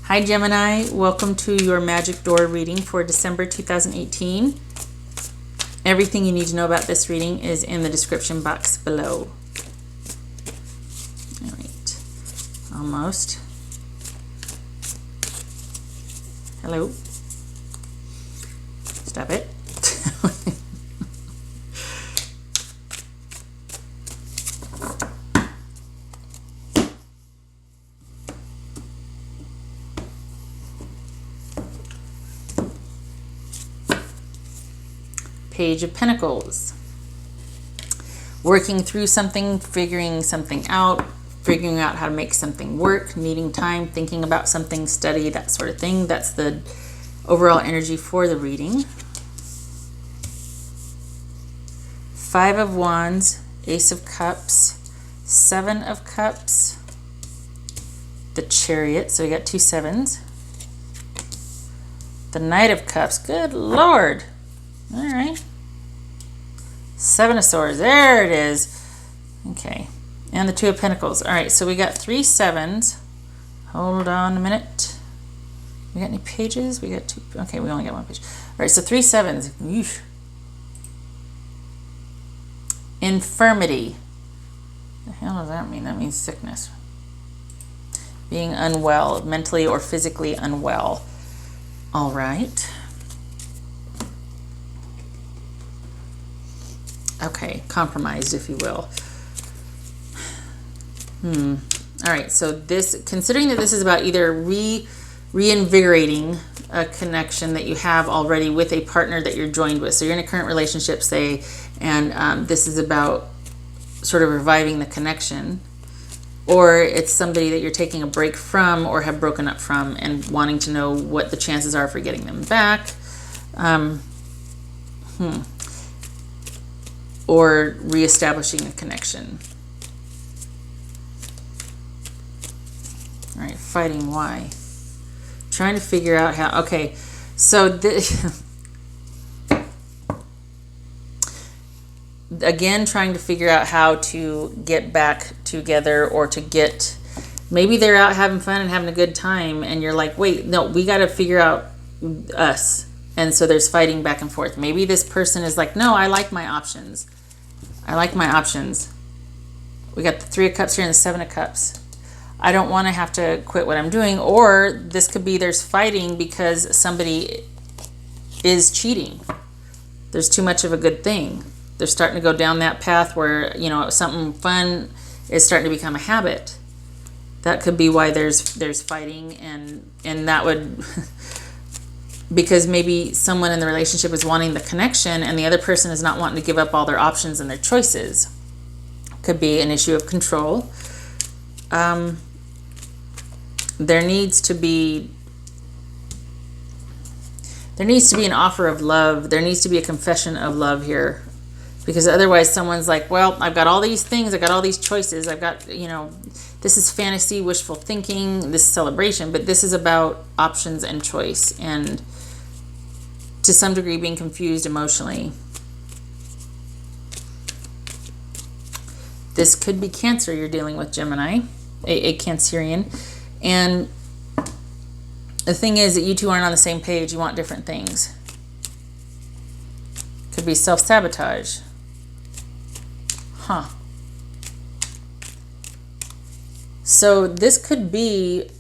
Hi Gemini, welcome to your Magic Door reading for December 2018. Everything you need to know about this reading is in the description box below. All right, almost. Hello. Stop it. Page of Pentacles. Working through something, figuring something out, figuring out how to make something work, needing time, thinking about something, study, that sort of thing. That's the overall energy for the reading. Five of Wands, Ace of Cups, Seven of Cups, the Chariot, so we got two sevens. The Knight of Cups, good Lord. All right. Seven of Swords, there it is. Okay, and the Two of Pentacles. All right, so we got three sevens. Hold on a minute. We got any pages? We got two. Okay, we only got one page. All right, so three sevens. Eesh. Infirmity. The hell does that mean? That means sickness. Being unwell, mentally or physically unwell. All right. Okay, compromised, if you will. All right, so this, considering that this is about either reinvigorating a connection that you have already with a partner that you're joined with. So you're in a current relationship, say, and this is about sort of reviving the connection. Or it's somebody that you're taking a break from or have broken up from and wanting to know what the chances are for getting them back. Or reestablishing a connection. All right, fighting why? Trying to figure out how, okay, so again, trying to figure out how to get back together or to get, maybe they're out having fun and having a good time and you're like, wait, no, we got to figure out us. And so there's fighting back and forth. Maybe this person is like, no, I like my options. I like my options. We got the Three of Cups here and the Seven of Cups. I don't want to have to quit what I'm doing. Or this could be there's fighting because somebody is cheating. There's too much of a good thing. They're starting to go down that path where, you know, something fun is starting to become a habit. That could be why there's fighting, and that would... because maybe someone in the relationship is wanting the connection and the other person is not wanting to give up all their options and their choices. Could be an issue of control. There needs to be an offer of love. There needs to be a confession of love here, because otherwise someone's like, well, I've got all these things, I've got all these choices, I've got, you know, this is fantasy, wishful thinking, this is celebration, but this is about options and choice, and to some degree being confused emotionally. This could be Cancer you're dealing with, Gemini, a Cancerian. And the thing is that you two aren't on the same page. You want different things. Could be self-sabotage. Huh. So this could be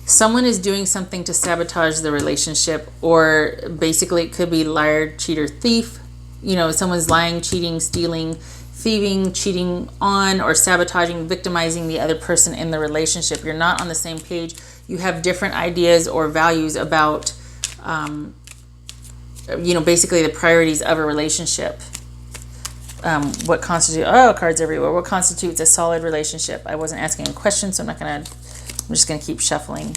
someone is doing something to sabotage the relationship, or basically it could be liar, cheater, thief. You know, someone's lying, cheating, stealing, thieving, cheating on, or sabotaging, victimizing the other person in the relationship. You're not on the same page. You have different ideas or values about, you know, basically the priorities of a relationship. What constitutes, oh, cards everywhere. What constitutes a solid relationship? I wasn't asking a question, so I'm just going to keep shuffling.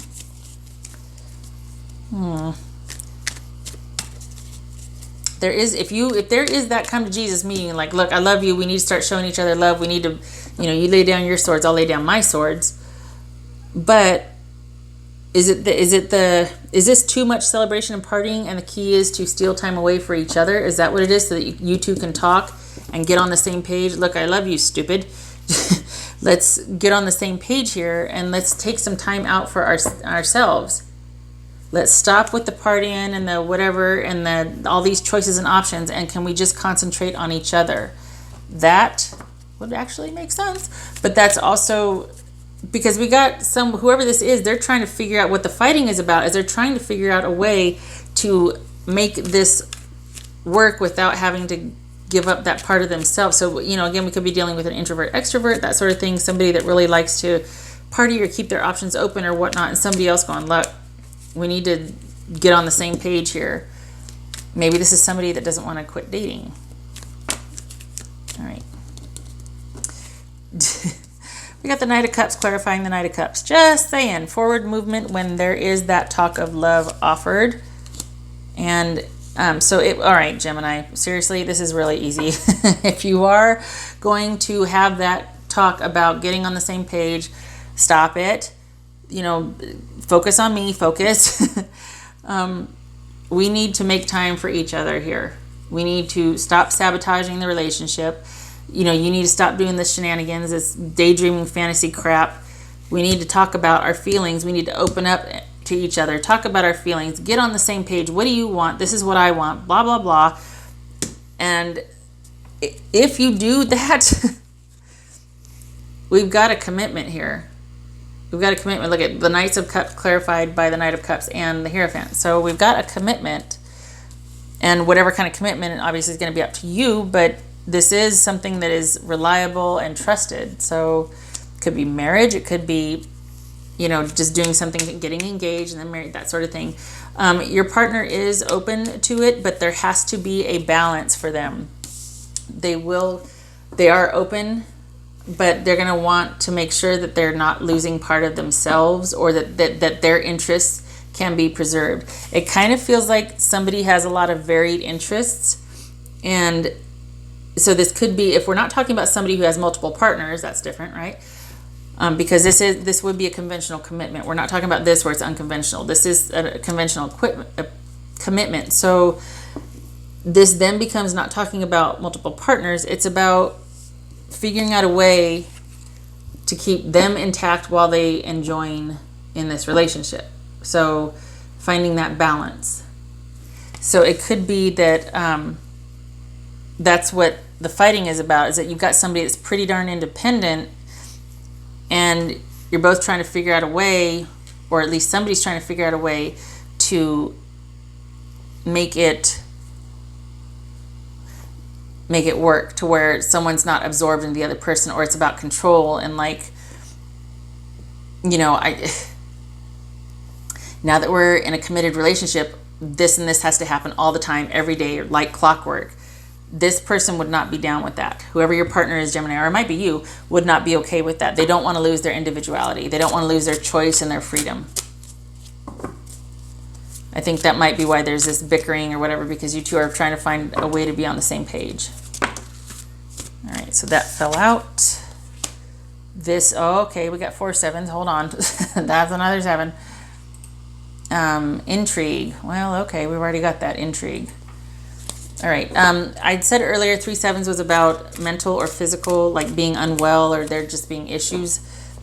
There is, if there is that come to Jesus meeting, like, look, I love you, we need to start showing each other love, we need to, you know, you lay down your swords, I'll lay down my swords. But is this too much celebration and partying, and the key is to steal time away for each other? Is that what it is, so that you two can talk and get on the same page. Look, I love you, stupid. Let's get on the same page here, and let's take some time out for ourselves. Let's stop with the partying and the whatever and the all these choices and options, and can we just concentrate on each other? That would actually make sense. But that's also because we got whoever this is, they're trying to figure out what the fighting is about, is they're trying to figure out a way to make this work without having to give up that part of themselves. So, you know, again, we could be dealing with an introvert, extrovert, that sort of thing, somebody that really likes to party or keep their options open or whatnot, and somebody else going, look, we need to get on the same page here. Maybe this is somebody that doesn't want to quit dating. All right. We got the Knight of Cups, clarifying the Knight of Cups. Just saying, forward movement when there is that talk of love offered. And all right, Gemini, seriously, this is really easy. If you are going to have that talk about getting on the same page, stop it. You know, focus on me, focus. We need to make time for each other here. We need to stop sabotaging the relationship. You know, you need to stop doing this shenanigans, this daydreaming fantasy crap. We need to talk about our feelings. We need to open up to each other, talk about our feelings, get on the same page. What do you want? This is what I want, blah, blah, blah. And if you do that, we've got a commitment here. We've got a commitment. Look at the Knights of Cups clarified by the Knight of Cups and the Hierophant. So we've got a commitment, and whatever kind of commitment obviously is going to be up to you, but this is something that is reliable and trusted. So it could be marriage. It could be, you know, just doing something, getting engaged and then married, that sort of thing. Your partner is open to it, but there has to be a balance for them. They are open, but they're going to want to make sure that they're not losing part of themselves, or that their interests can be preserved. It kind of feels like somebody has a lot of varied interests. And so this could be, if we're not talking about somebody who has multiple partners, that's different, right? Because this would be a conventional commitment. We're not talking about this where it's unconventional. This is a conventional commitment. So this then becomes not talking about multiple partners. It's about figuring out a way to keep them intact while they enjoying in this relationship. So finding that balance. So it could be that that's what the fighting is about, is that you've got somebody that's pretty darn independent, and you're both trying to figure out a way, or at least somebody's trying to figure out a way to make it work to where someone's not absorbed in the other person, or it's about control. And like, you know, now that we're in a committed relationship, this and this has to happen all the time, every day, like clockwork. This person would not be down with that. Whoever your partner is, Gemini, or it might be you, would not be okay with that. They don't want to lose their individuality. They don't want to lose their choice and their freedom. I think that might be why there's this bickering or whatever, because you two are trying to find a way to be on the same page. All right, so that fell out. This, oh, okay, we got 4 7s. Hold on. That's another 7. Intrigue. Well, okay, we've already got that, intrigue. All right. I'd said earlier 3 7s was about mental or physical, like being unwell, or there just being issues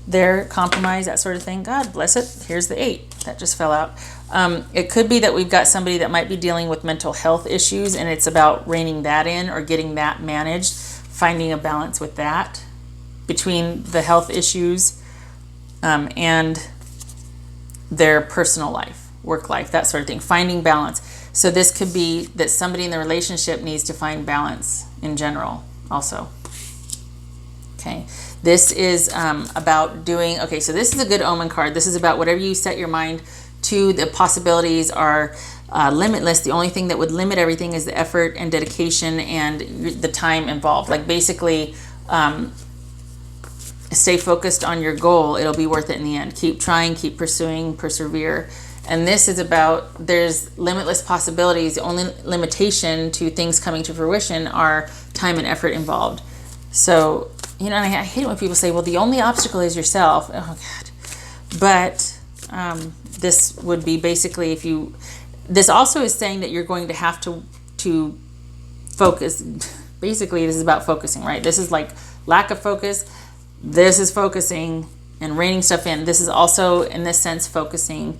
there, compromise, that sort of thing. God bless it. Here's the 8. That just fell out. It could be that we've got somebody that might be dealing with mental health issues, and it's about reining that in or getting that managed, finding a balance with that between the health issues and their personal life, work life, that sort of thing, finding balance. So this could be that somebody in the relationship needs to find balance in general also. Okay, this is about doing, okay, so this is a good omen card. This is about whatever you set your mind to, the possibilities are limitless. The only thing that would limit everything is the effort and dedication and the time involved. Like basically, stay focused on your goal. It'll be worth it in the end. Keep trying, keep pursuing, persevere. And this is about, there's limitless possibilities. The only limitation to things coming to fruition are time and effort involved. So, you know, I hate it when people say, well, the only obstacle is yourself. Oh, God. But this would be basically, if you, this also is saying that you're going to have to focus. basically this is about focusing, right? This is like lack of focus. This is focusing and reining stuff in. This is also, in this sense, focusing,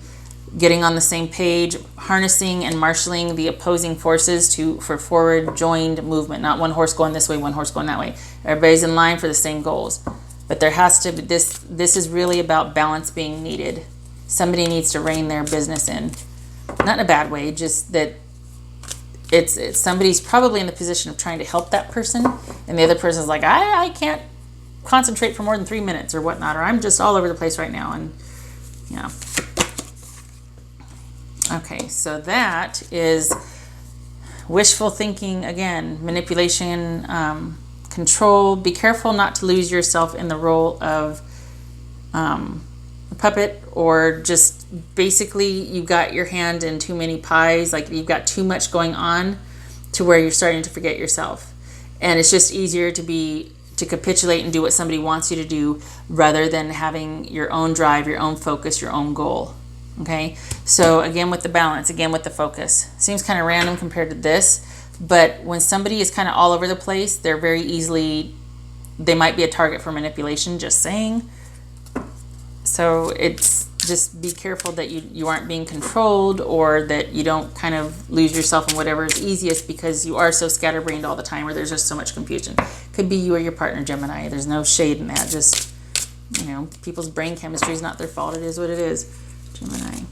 getting on the same page, harnessing and marshaling the opposing forces for forward joined movement, not one horse going this way, one horse going that way. Everybody's in line for the same goals. But there has to be, this is really about balance being needed. Somebody needs to rein their business in. Not in a bad way, just that it's somebody's probably in the position of trying to help that person, and the other person's like, I can't concentrate for more than 3 minutes or whatnot, or I'm just all over the place right now. And yeah. Okay, so that is wishful thinking again, manipulation, control. Be careful not to lose yourself in the role of a puppet, or just basically you've got your hand in too many pies, like you've got too much going on to where you're starting to forget yourself. And it's just easier to capitulate and do what somebody wants you to do rather than having your own drive, your own focus, your own goal. Okay, so again with the balance, again with the focus. Seems kind of random compared to this, but when somebody is kind of all over the place, they might be a target for manipulation, just saying. So it's just be careful that you aren't being controlled, or that you don't kind of lose yourself in whatever is easiest, because you are so scatterbrained all the time, or there's just so much confusion. Could be you or your partner, Gemini. There's no shade in that. Just, people's brain chemistry is not their fault. It is what it is. Gemini.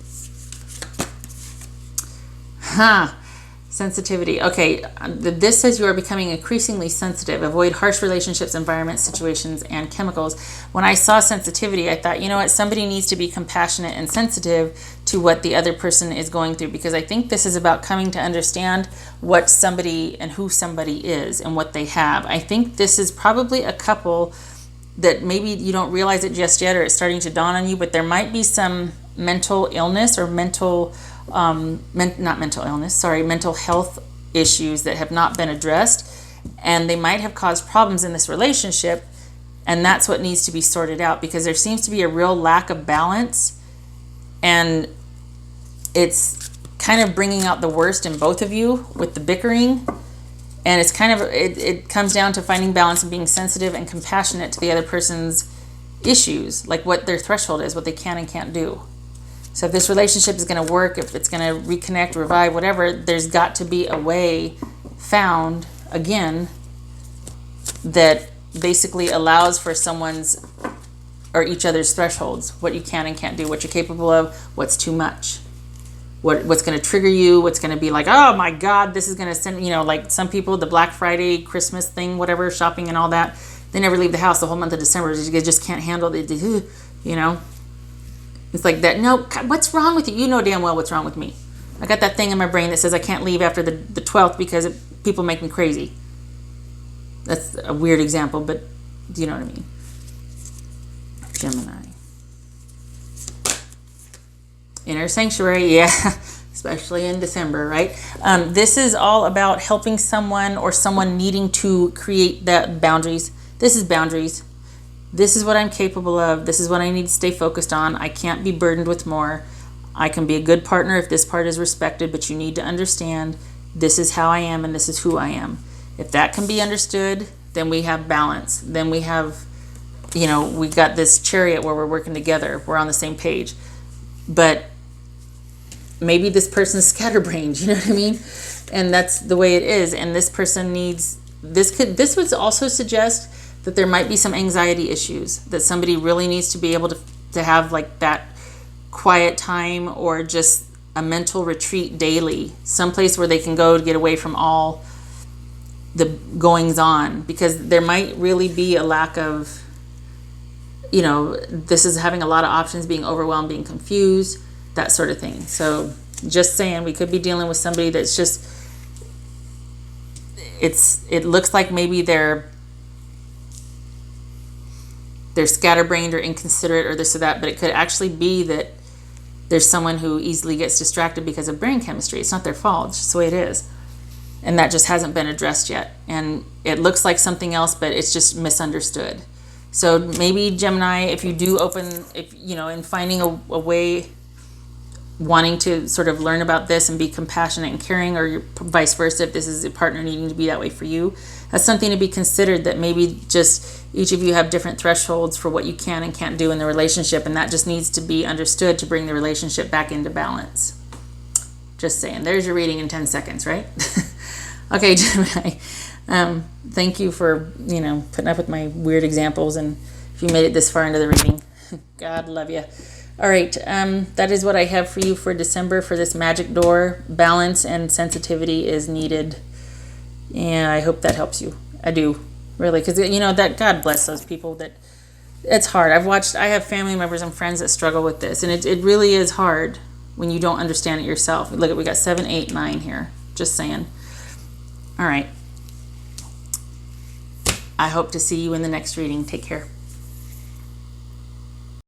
Sensitivity. Okay, this says you are becoming increasingly sensitive. Avoid harsh relationships, environments, situations, and chemicals. When I saw sensitivity, I thought, you know what, somebody needs to be compassionate and sensitive to what the other person is going through, because I think this is about coming to understand what somebody and who somebody is and what they have. I think this is probably a couple that maybe you don't realize it just yet, or it's starting to dawn on you, but there might be some mental illness or mental health issues that have not been addressed, and they might have caused problems in this relationship, and that's what needs to be sorted out, because there seems to be a real lack of balance, and it's kind of bringing out the worst in both of you with the bickering. And it's kind of, it comes down to finding balance and being sensitive and compassionate to the other person's issues, like what their threshold is, what they can and can't do. So if this relationship is going to work, if it's going to reconnect, revive, whatever, there's got to be a way found, again, that basically allows for someone's or each other's thresholds, what you can and can't do, what you're capable of, what's too much, what's going to trigger you, what's going to be like, oh my God, this is going to send, like some people, the Black Friday, Christmas thing, whatever, shopping and all that, they never leave the house the whole month of December. They just can't handle it, It's like that. No, what's wrong with you? You know damn well what's wrong with me. I got that thing in my brain that says I can't leave after the 12th because people make me crazy. That's a weird example, but do you know what I mean? Gemini. Inner sanctuary, yeah, especially in December, right? This is all about helping someone or someone needing to create that boundaries. This is boundaries. This is what I'm capable of. This is what I need to stay focused on. I can't be burdened with more. I can be a good partner if this part is respected, but you need to understand this is how I am and this is who I am. If that can be understood, then we have balance. Then we have, we got this chariot where we're working together. We're on the same page. But maybe this person's scatterbrained, you know what I mean? And that's the way it is. And this person needs, this would also suggest that there might be some anxiety issues, that somebody really needs to be able to have like that quiet time, or just a mental retreat daily, someplace where they can go to get away from all the goings on, because there might really be a lack of, this is having a lot of options, being overwhelmed, being confused, that sort of thing. So just saying, we could be dealing with somebody that's just, it looks like maybe they're scatterbrained or inconsiderate or this or that, but it could actually be that there's someone who easily gets distracted because of brain chemistry. It's not their fault. It's just the way it is. And that just hasn't been addressed yet. And it looks like something else, but it's just misunderstood. So maybe Gemini, if you do in finding a way wanting to sort of learn about this and be compassionate and caring, or vice versa, if this is a partner needing to be that way for you, that's something to be considered, that maybe just each of you have different thresholds for what you can and can't do in the relationship, and that just needs to be understood to bring the relationship back into balance. Just saying. There's your reading in 10 seconds, right? Okay, Gemini. Thank you for, putting up with my weird examples, and if you made it this far into the reading, God love you. All right, that is what I have for you for December for this magic door. Balance and sensitivity is needed, and I hope that helps you. I do, really, because that, God bless those people that it's hard. I have family members and friends that struggle with this, and it really is hard when you don't understand it yourself. Look, we got 7, 8, 9 here. Just saying. All right. I hope to see you in the next reading. Take care.